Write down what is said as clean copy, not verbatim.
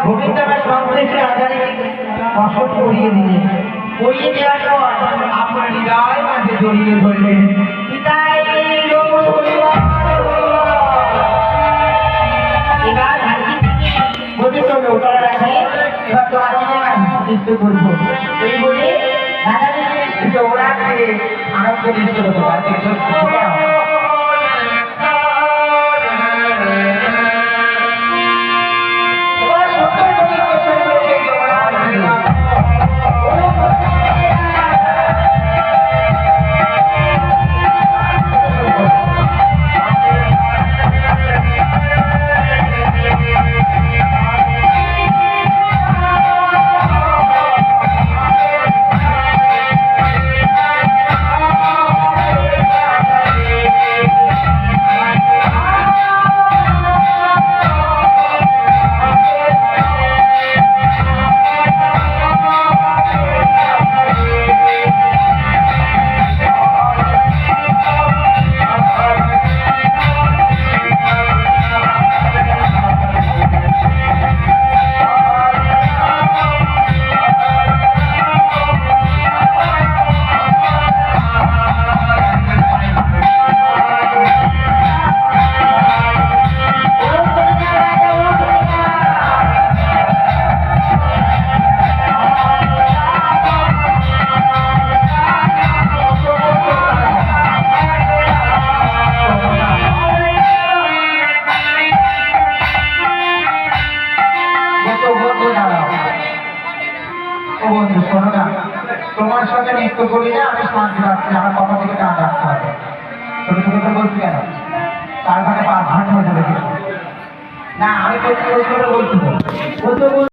গোবিন্দ আমার সংশ্লিষ্ট আধারে অসৎ পড়িয়ে দিলেন। পড়িয়ে দেওয়ার পর আপনার হৃদয় মাঝে জড়িয়ে ধরলেন। পিতাই এবার গোবিন্দ নৌকার রাখে, এবার তো নৃত্য করবো এই বলে রাধাদেবী দৌড়াচ্ছে আনন্দ নৃত্য করবো। তোমার সাথে নৃত্য করি না, আমি শান্তি পাচ্ছি, আমার কথা থেকে টান রাখতে হবে। ছোট ছোট করে বলছি কেন? তার মানে 5 ঘন্টা হয়ে যাবে। না, আমি বলছি বলছি